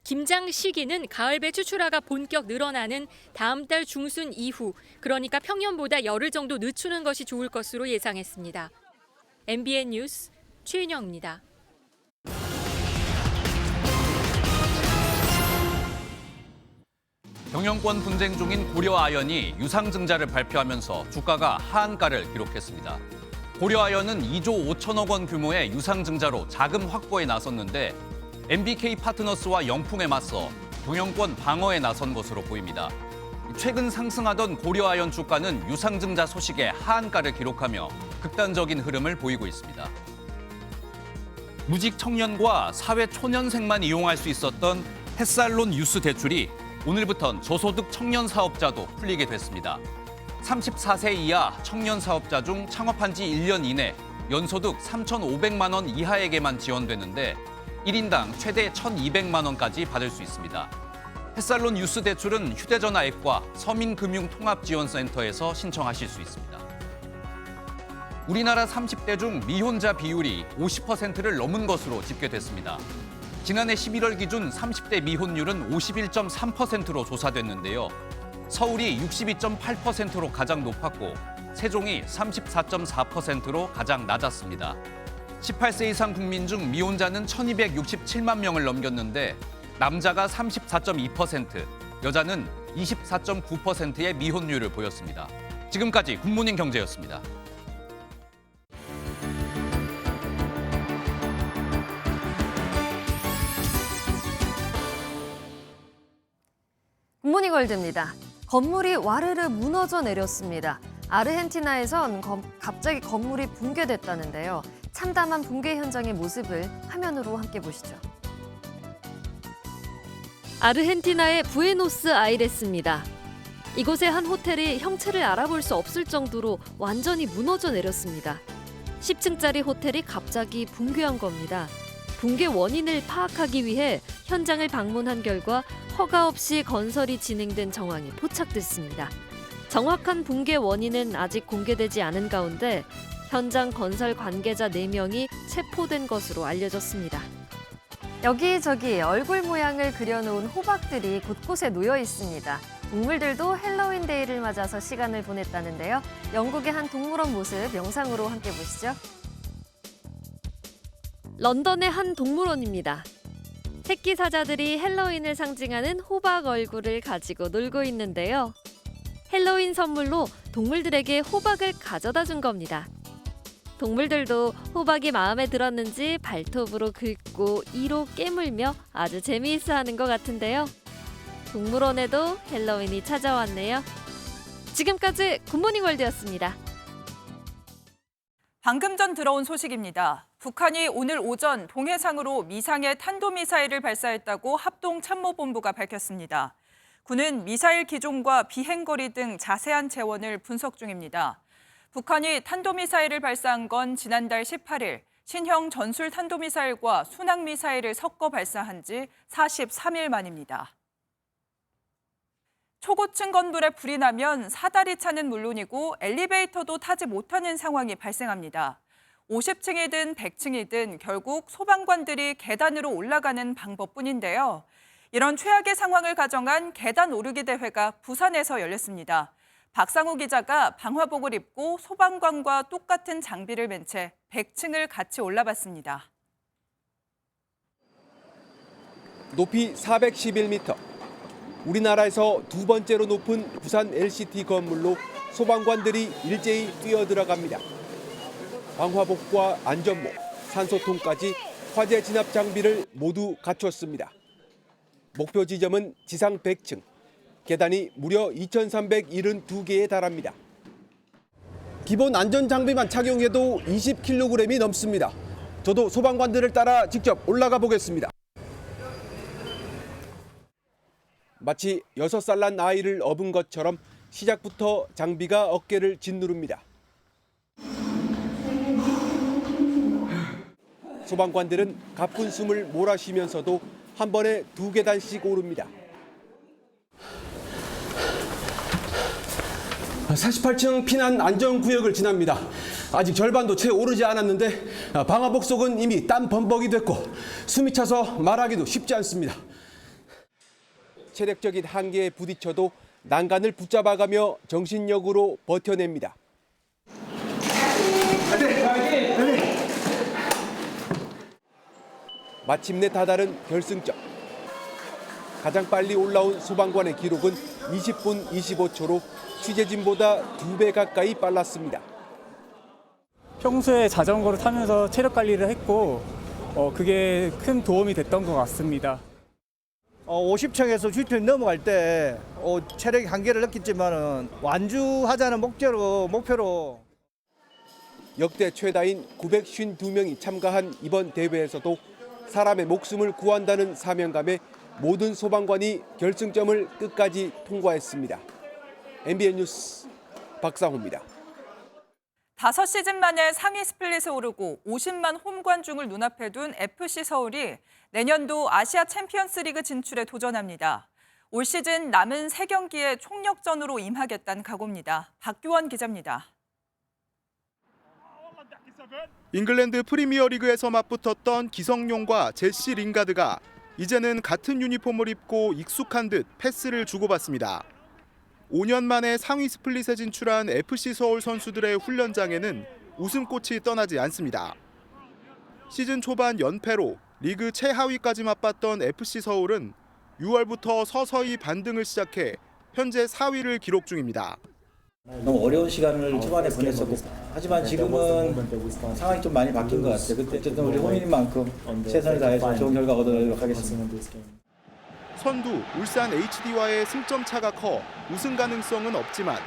김장 시기는 가을 배추 출하가 본격 늘어나는 다음 달 중순 이후, 그러니까 평년보다 열흘 정도 늦추는 것이 좋을 것으로 예상했습니다. MBN 뉴스 최윤영입니다. 경영권 분쟁 중인 고려아연이 유상증자를 발표하면서 주가가 하한가를 기록했습니다. 고려아연은 2조 5천억 원 규모의 유상증자로 자금 확보에 나섰는데 MBK 파트너스와 영풍에 맞서 경영권 방어에 나선 것으로 보입니다. 최근 상승하던 고려아연 주가는 유상증자 소식에 하한가를 기록하며 극단적인 흐름을 보이고 있습니다. 무직 청년과 사회 초년생만 이용할 수 있었던 햇살론 유스 대출이 오늘부턴 저소득 청년 사업자도 풀리게 됐습니다. 34세 이하 청년 사업자 중 창업한 지 1년 이내 연소득 3,500만 원 이하에게만 지원되는데 1인당 최대 1,200만 원까지 받을 수 있습니다. 햇살론 유스 대출은 휴대전화 앱과 서민금융통합지원센터에서 신청하실 수 있습니다. 우리나라 30대 중 미혼자 비율이 50%를 넘은 것으로 집계됐습니다. 지난해 11월 기준 30대 미혼율은 51.3%로 조사됐는데요. 서울이 62.8%로 가장 높았고 세종이 34.4%로 가장 낮았습니다. 18세 이상 국민 중 미혼자는 1,267만 명을 넘겼는데 남자가 34.2%, 여자는 24.9%의 미혼율을 보였습니다. 지금까지 굿모닝 경제였습니다. 굿모닝 월드입니다. 건물이 와르르 무너져 내렸습니다. 아르헨티나에선 갑자기 건물이 붕괴됐다는데요. 참담한 붕괴 현장의 모습을 화면으로 함께 보시죠. 아르헨티나의 부에노스아이레스입니다. 이곳의 한 호텔이 형체를 알아볼 수 없을 정도로 완전히 무너져 내렸습니다. 10층짜리 호텔이 갑자기 붕괴한 겁니다. 붕괴 원인을 파악하기 위해 현장을 방문한 결과 허가 없이 건설이 진행된 정황이 포착됐습니다. 정확한 붕괴 원인은 아직 공개되지 않은 가운데 현장 건설 관계자 4명이 체포된 것으로 알려졌습니다. 여기저기 얼굴 모양을 그려놓은 호박들이 곳곳에 놓여 있습니다. 동물들도 헬로윈 데이를 맞아서 시간을 보냈다는데요. 영국의 한 동물원 모습 영상으로 함께 보시죠. 런던의 한 동물원입니다. 새끼 사자들이 헬로윈을 상징하는 호박 얼굴을 가지고 놀고 있는데요. 헬로윈 선물로 동물들에게 호박을 가져다 준 겁니다. 동물들도 호박이 마음에 들었는지 발톱으로 긁고 이로 깨물며 아주 재미있어하는 것 같은데요. 동물원에도 헬로윈이 찾아왔네요. 지금까지 굿모닝 월드였습니다. 방금 전 들어온 소식입니다. 북한이 오늘 오전 동해상으로 미상의 탄도미사일을 발사했다고 합동참모본부가 밝혔습니다. 군은 미사일 기종과 비행거리 등 자세한 재원을 분석 중입니다. 북한이 탄도미사일을 발사한 건 지난달 18일 신형 전술 탄도미사일과 순항미사일을 섞어 발사한 지 43일 만입니다. 초고층 건물에 불이 나면 사다리 차는 물론이고 엘리베이터도 타지 못하는 상황이 발생합니다. 50층이든 100층이든 결국 소방관들이 계단으로 올라가는 방법뿐인데요. 이런 최악의 상황을 가정한 계단 오르기 대회가 부산에서 열렸습니다. 박상우 기자가 방화복을 입고 소방관과 똑같은 장비를 맨 채 100층을 같이 올라봤습니다. 높이 411m. 우리나라에서 두 번째로 높은 부산 LCT 건물로 소방관들이 일제히 뛰어들어갑니다. 방화복과 안전모, 산소통까지 화재 진압 장비를 모두 갖췄습니다. 목표 지점은 지상 100층, 계단이 무려 2,372개에 달합니다. 기본 안전 장비만 착용해도 20kg이 넘습니다. 저도 소방관들을 따라 직접 올라가 보겠습니다. 마치 6살 난 아이를 업은 것처럼 시작부터 장비가 어깨를 짓누릅니다. 소방관들은 가쁜 숨을 몰아쉬면서도 한 번에 2계단씩 오릅니다. 48층 피난 안전구역을 지납니다. 아직 절반도 채 오르지 않았는데 방화복 속은 이미 땀 범벅이 됐고 숨이 차서 말하기도 쉽지 않습니다. 체력적인 한계에 부딪혀도 난간을 붙잡아가며 정신력으로 버텨냅니다. 마침내 다다른 결승점. 가장 빨리 올라온 소방관의 기록은 20분 25초로 취재진보다 2배 가까이 빨랐습니다. 평소에 자전거를 타면서 체력 관리를 했고 그게 큰 도움이 됐던 것 같습니다. 50층에서 60층 넘어갈 때 체력의 한계를 느꼈지만은 완주하자는 목표로 역대 최다인 952명이 참가한 이번 대회에서도 사람의 목숨을 구한다는 사명감에 모든 소방관이 결승점을 끝까지 통과했습니다. MBN 뉴스 박상호입니다. 5시즌 만에 상위 스플릿에 오르고 50만 홈 관중을 눈앞에 둔 FC 서울이 내년도 아시아 챔피언스 리그 진출에 도전합니다. 올 시즌 남은 3경기에 총력전으로 임하겠다는 각오입니다. 박규원 기자입니다. 잉글랜드 프리미어리그에서 맞붙었던 기성용과 제시 링가드가 이제는 같은 유니폼을 입고 익숙한 듯 패스를 주고받습니다. 5년 만에 상위 스플릿에 진출한 FC 서울 선수들의 훈련장에는 웃음꽃이 떠나지 않습니다. 시즌 초반 연패로 리그 최하위까지 맞봤던 FC 서울은 6월부터 서서히 반등을 시작해 현재 4위를 기록 중입니다. 너무 어려운 시간을 초반에 보냈었고 하지만 지금은 상황이 좀 많이 바뀐 것 같아요. 그때 어쨌든 우리 홈인만큼 최선을 다해서 좋은 결과 얻어내도록 하겠습니다. 선두 울산 HD와의 승점 차가 커 우승 가능성은 없지만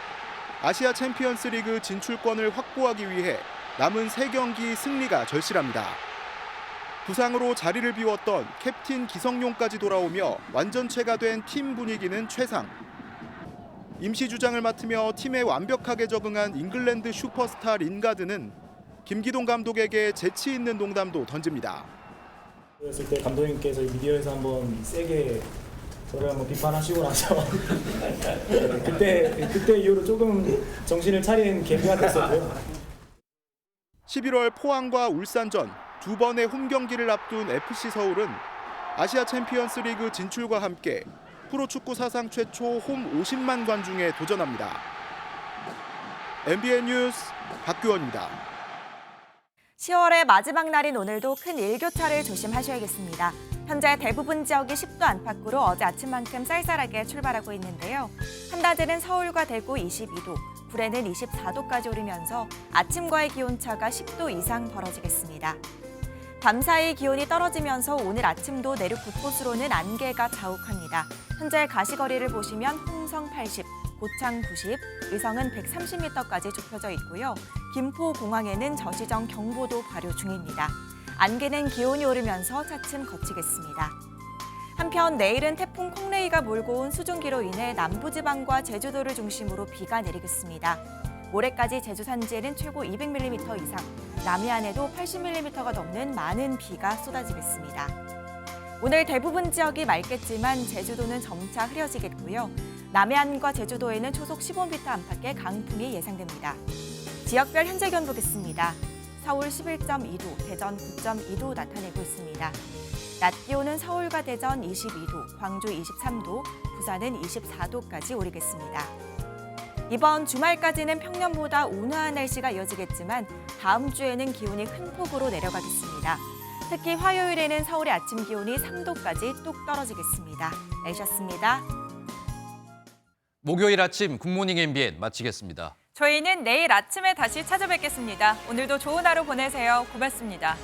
아시아 챔피언스 리그 진출권을 확보하기 위해 남은 3경기 승리가 절실합니다. 부상으로 자리를 비웠던 캡틴 기성용까지 돌아오며 완전체가 된 팀 분위기는 최상. 임시 주장을 맡으며 팀에 완벽하게 적응한 잉글랜드 슈퍼스타 린가드는 김기동 감독에게 재치 있는 농담도 던집니다. 그랬을 때 감독님께서 미디어에서 한번 세게 저를 한번 비판하시고 나서 그때 이후로 조금 정신을 차린 계기가 됐었고요. 11월 포항과 울산전 2번의 홈 경기를 앞둔 FC 서울은 아시아 챔피언스 리그 진출과 함께 프로축구 사상 최초 홈 50만 관중에 도전합니다. MBN 뉴스 박규원입니다. 10월의 마지막 날인 오늘도 큰 일교차를 조심하셔야겠습니다. 현재 대부분 지역이 10도 안팎으로 어제 아침만큼 쌀쌀하게 출발하고 있는데요. 한낮에는 서울과 대구 22도, 구례는 24도까지 오르면서 아침과의 기온차가 10도 이상 벌어지겠습니다. 밤사이 기온이 떨어지면서 오늘 아침도 내륙 곳곳으로는 안개가 자욱합니다. 현재 가시거리를 보시면 홍성 80, 고창 90, 의성은 130m까지 좁혀져 있고요. 김포공항에는 저시정 경보도 발효 중입니다. 안개는 기온이 오르면서 차츰 걷히겠습니다. 한편 내일은 태풍 콩레이가 몰고 온 수증기로 인해 남부지방과 제주도를 중심으로 비가 내리겠습니다. 모레까지 제주 산지에는 최고 200mm 이상, 남해안에도 80mm가 넘는 많은 비가 쏟아지겠습니다. 오늘 대부분 지역이 맑겠지만 제주도는 점차 흐려지겠고요. 남해안과 제주도에는 초속 15m 안팎의 강풍이 예상됩니다. 지역별 현재 기온 보겠습니다. 서울 11.2도, 대전 9.2도 나타내고 있습니다. 낮 기온은 서울과 대전 22도, 광주 23도, 부산은 24도까지 오르겠습니다. 이번 주말까지는 평년보다 온화한 날씨가 이어지겠지만 다음 주에는 기온이 큰 폭으로 내려가겠습니다. 특히 화요일에는 서울의 아침 기온이 3도까지 뚝 떨어지겠습니다. 날씨였습니다. 목요일 아침 굿모닝 MBN 마치겠습니다. 저희는 내일 아침에 다시 찾아뵙겠습니다. 오늘도 좋은 하루 보내세요. 고맙습니다.